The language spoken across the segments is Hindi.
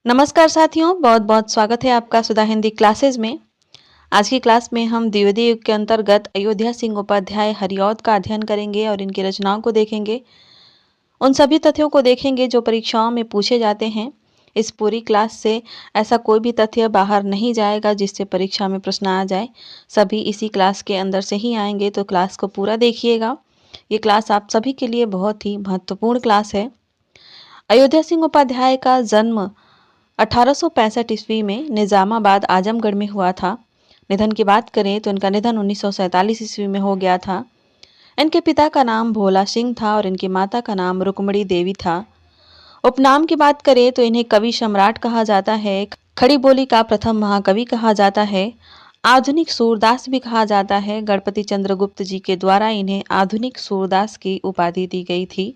नमस्कार साथियों, बहुत बहुत स्वागत है आपका सुधा हिंदी क्लासेस में। आज की क्लास में हम द्विवेदी युग के अंतर्गत अयोध्या सिंह उपाध्याय हरिऔध का अध्ययन करेंगे और इनकी रचनाओं को देखेंगे। उन सभी तथ्यों को देखेंगे जो परीक्षाओं में पूछे जाते हैं। इस पूरी क्लास से ऐसा कोई भी तथ्य बाहर नहीं जाएगा जिससे परीक्षा में प्रश्न आ जाए। सभी इसी क्लास के अंदर से ही आएंगे, तो क्लास को पूरा देखिएगा। ये क्लास आप सभी के लिए बहुत ही महत्वपूर्ण क्लास है। अयोध्या सिंह उपाध्याय का जन्म 1865 ईस्वी में निजामाबाद आजमगढ़ में हुआ था। निधन की बात करें तो इनका निधन 1947 ईस्वी में हो गया था। इनके पिता का नाम भोला सिंह था और इनकी माता का नाम रुक्मणी देवी था। उपनाम की बात करें तो इन्हें कवि सम्राट कहा जाता है, खड़ी बोली का प्रथम महाकवि कहा जाता है, आधुनिक सूरदास भी कहा जाता है। गणपति चंद्रगुप्त जी के द्वारा इन्हें आधुनिक सूरदास की उपाधि दी गई थी।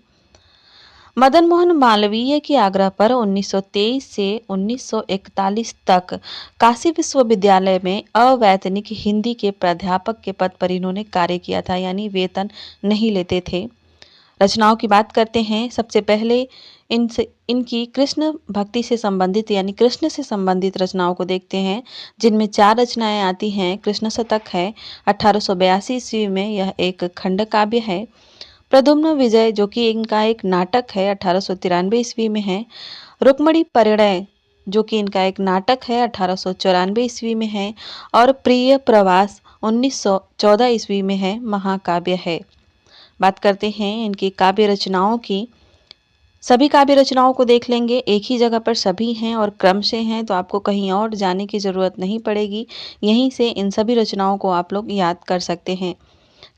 मदन मोहन मालवीय के आग्रह पर 1923 से 1941 तक काशी विश्वविद्यालय में अवैतनिक हिंदी के प्राध्यापक के पद पर इन्होंने कार्य किया था, यानी वेतन नहीं लेते थे। रचनाओं की बात करते हैं। सबसे पहले इनकी कृष्ण भक्ति से संबंधित यानी कृष्ण से संबंधित रचनाओं को देखते हैं, जिनमें 4 रचनाएं आती हैं। कृष्ण शतक है 1882 ईस्वी में, यह एक खंड काव्य है। प्रद्युम्न विजय जो कि इनका एक नाटक है, 1893 ईस्वी में है। रुक्मणी परिणय जो कि इनका एक नाटक है, 1894 ईस्वी में है। और प्रिय प्रवास 1914 ईस्वी में है, महाकाव्य है। बात करते हैं इनकी काव्य रचनाओं की। सभी काव्य रचनाओं को देख लेंगे, एक ही जगह पर सभी हैं और क्रम से हैं, तो आपको कहीं और जाने की ज़रूरत नहीं पड़ेगी। यहीं से इन सभी रचनाओं को आप लोग याद कर सकते हैं।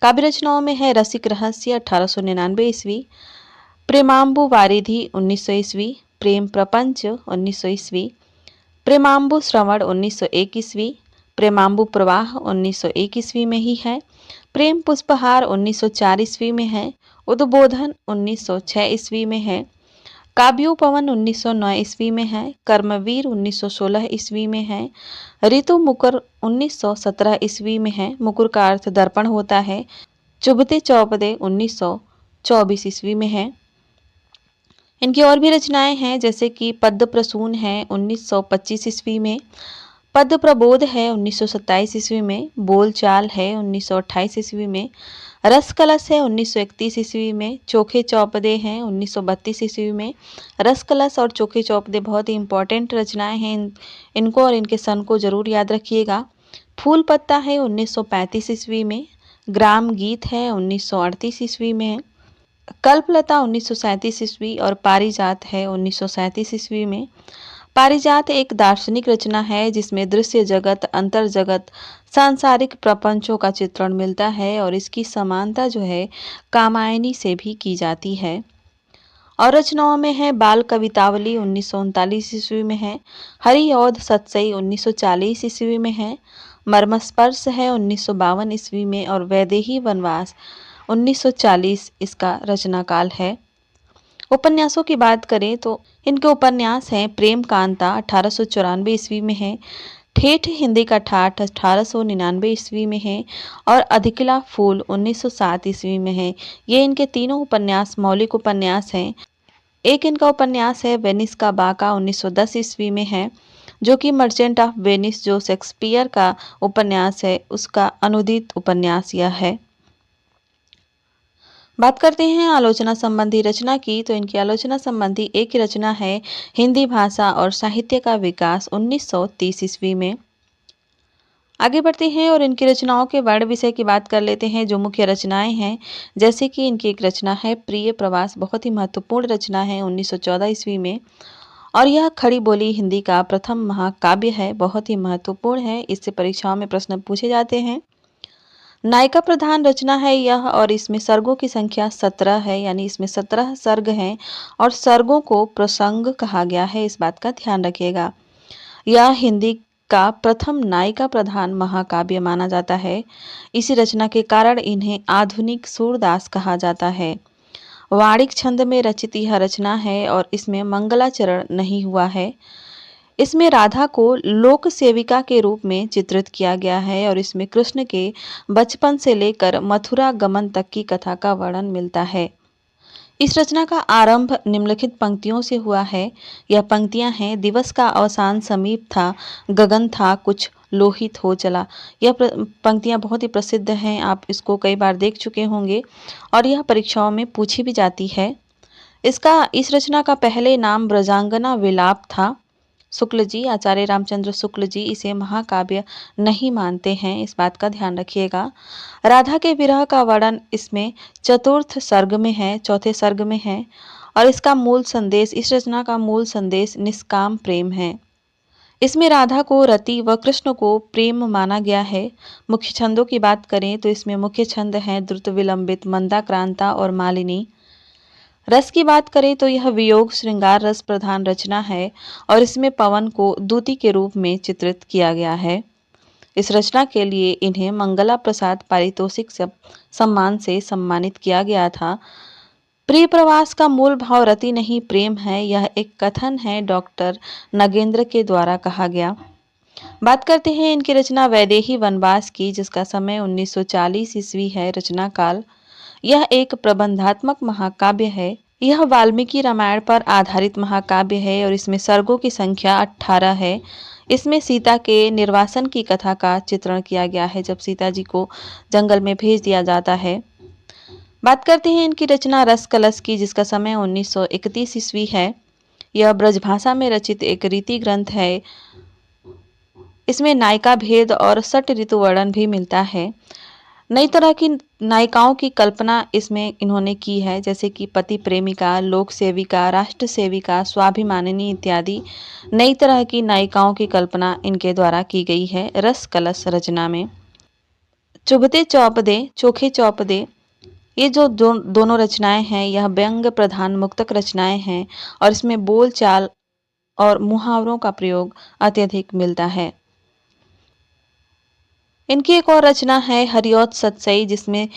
काव्य रचनाओं में है रसिक रहस्य 1899 ईस्वी, प्रेमांबु वारिधि 1900 ईस्वी, प्रेम प्रपंच 1900 ईस्वी, प्रेमांबु श्रवण 1901 ईस्वी, प्रेमांबु प्रवाह 1901 ईस्वी में ही है, प्रेम पुष्पहार 1904 ईस्वी में है, उद्बोधन 1906 ईस्वी में है, काव्योपवन 1909 ईस्वी में है, कर्मवीर 1916 ईस्वी में है, ऋतु मुकुर 1917 ईस्वी में है। मुकुर का अर्थ दर्पण होता है। चुभते चौपदे 1924 ईस्वी में है। इनकी और भी रचनाएं हैं, जैसे कि पद्य प्रसून है 1925 ईस्वी में, पद्य प्रबोध है 1927 ईस्वी में, बोलचाल है 1928 ईस्वी में, रस कलश है 1931 ईस्वी में, चोखे चौपदे हैं 1932 ईस्वी में। रस कलश और चोखे चौपदे बहुत ही इंपॉर्टेंट रचनाएं हैं। इनको और इनके सन को जरूर याद रखिएगा। फूल पत्ता है 1935 ईस्वी में, ग्राम गीत है 1938 ईस्वी में, कल्पलता 1937 ईस्वी और पारिजात है 1937 ईस्वी में। पारिजात एक दार्शनिक रचना है जिसमें दृश्य जगत, अंतर जगत, सांसारिक प्रपंचों का चित्रण मिलता है और इसकी समानता जो है कामायनी से भी की जाती है। और रचनाओं में है बाल कवितावली 1939 ईस्वी में है, हरिऔध सतसई 1940 ईस्वी में है, मर्मस्पर्श है 1952 ईस्वी में और वैदेही वनवास 1940 इसका रचना काल है। उपन्यासों की बात करें तो इनके उपन्यास हैं प्रेम कांता 1894 ईस्वी में है, ठेठ हिंदी का ठाठ 1899 ईस्वी में है और अधिकला फूल 1907 ईस्वी में है। ये इनके तीनों उपन्यास मौलिक उपन्यास हैं। एक इनका उपन्यास है वेनिस का बाका 1910 ईस्वी में है, जो कि मर्चेंट ऑफ वेनिस जो शेक्सपियर का उपन्यास है उसका अनुदित उपन्यास यह है। बात करते हैं आलोचना संबंधी रचना की, तो इनकी आलोचना संबंधी एक रचना है हिंदी भाषा और साहित्य का विकास 1930 ईस्वी में। आगे बढ़ते हैं और इनकी रचनाओं के वर्ण विषय की बात कर लेते हैं, जो मुख्य रचनाएं हैं। जैसे कि इनकी एक रचना है प्रिय प्रवास, बहुत ही महत्वपूर्ण रचना है 1914 ईस्वी में और यह खड़ी बोली हिंदी का प्रथम महाकाव्य है, बहुत ही महत्वपूर्ण है। इससे परीक्षाओं में प्रश्न पूछे जाते हैं। नायिका प्रधान रचना है यह और इसमें सर्गों की संख्या 17 है, यानी इसमें 17 सर्ग हैं और सर्गों को प्रसंग कहा गया है, इस बात का ध्यान रखिएगा। यह हिंदी का प्रथम नायिका प्रधान महाकाव्य माना जाता है। इसी रचना के कारण इन्हें आधुनिक सूरदास कहा जाता है। वाणिक छंद में रचित यह रचना है और इसमें मंगलाचरण नहीं हुआ है। इसमें राधा को लोक सेविका के रूप में चित्रित किया गया है और इसमें कृष्ण के बचपन से लेकर मथुरा गमन तक की कथा का वर्णन मिलता है। इस रचना का आरंभ निम्नलिखित पंक्तियों से हुआ है। यह पंक्तियां हैं, दिवस का अवसान समीप था, गगन था कुछ लोहित हो चला। यह पंक्तियां बहुत ही प्रसिद्ध हैं, आप इसको कई बार देख चुके होंगे और यह परीक्षाओं में पूछी भी जाती है। इस रचना का पहले नाम ब्रजांगना विलाप था। शुक्ल जी, आचार्य रामचंद्र शुक्ल जी इसे महाकाव्य नहीं मानते हैं, इस बात का ध्यान रखिएगा। राधा के विरह का वर्णन इसमें चतुर्थ सर्ग में है, चौथे सर्ग में है और इस रचना का मूल संदेश निष्काम प्रेम है। इसमें राधा को रति व कृष्ण को प्रेम माना गया है। मुख्य छंदों की बात करें तो इसमें मुख्य छंद हैं द्रुत विलंबित, मंदाक्रांता और मालिनी। रस की बात करें तो यह वियोग श्रृंगार रस प्रधान रचना है और इसमें पवन को दूती के रूप में चित्रित किया गया है। इस रचना के लिए इन्हें मंगला प्रसाद पारितोषिक सम्मान से सम्मानित किया गया था। प्रिय प्रवास का मूल भाव रति नहीं प्रेम है, यह एक कथन है डॉक्टर नगेंद्र के द्वारा कहा गया। बात करते हैं इनकी रचना वैदेही वनवास की, जिसका समय 1940 ईस्वी है रचना काल। यह एक प्रबंधात्मक महाकाव्य है। यह वाल्मीकि रामायण पर आधारित महाकाव्य है और इसमें सर्गों की संख्या 18 है। इसमें सीता के निर्वासन की कथा का चित्रण किया गया है, जब सीता जी को जंगल में भेज दिया जाता है। बात करते हैं इनकी रचना रस कलश की, जिसका समय 1931 ईस्वी है। यह ब्रजभाषा में रचित एक रीति ग्रंथ है। इसमें नायिका भेद और सट ऋतु वर्णन भी मिलता है। नई तरह की नायिकाओं की कल्पना इसमें इन्होंने की है, जैसे कि पति प्रेमिका, लोक सेविका, राष्ट्र सेविका, स्वाभिमानिनी इत्यादि नई तरह की नायिकाओं की कल्पना इनके द्वारा की गई है रस कलश रचना में। चुभते चौपदे, चोखे चौपदे, ये जो दोनों रचनाएं हैं यह व्यंग प्रधान मुक्तक रचनाएं हैं और इसमें बोल चाल और मुहावरों का प्रयोग अत्यधिक मिलता है। इनकी एक और रचना है हरिऔध सतसई, जिसमें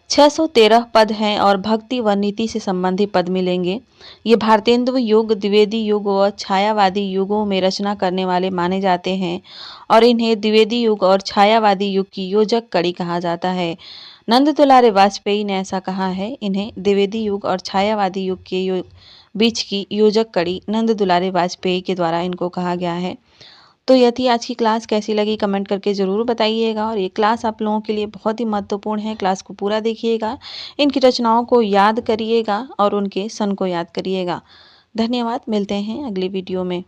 613 पद हैं और भक्ति व नीति से संबंधी पद मिलेंगे। ये भारतेंदु युग, द्विवेदी युग व छायावादी युगों में रचना करने वाले माने जाते हैं और इन्हें द्विवेदी युग और छायावादी युग की योजक कड़ी कहा जाता है। नंद दुलारे वाजपेयी ने ऐसा कहा है, इन्हें द्विवेदी युग और छायावादी युग के बीच की योजक कड़ी नंद दुलारे वाजपेयी के द्वारा इनको कहा गया है। तो यह थी आज की क्लास, कैसी लगी कमेंट करके ज़रूर बताइएगा और ये क्लास आप लोगों के लिए बहुत ही महत्वपूर्ण है। क्लास को पूरा देखिएगा, इनकी रचनाओं को याद करिएगा और उनके सन को याद करिएगा। धन्यवाद, मिलते हैं अगली वीडियो में।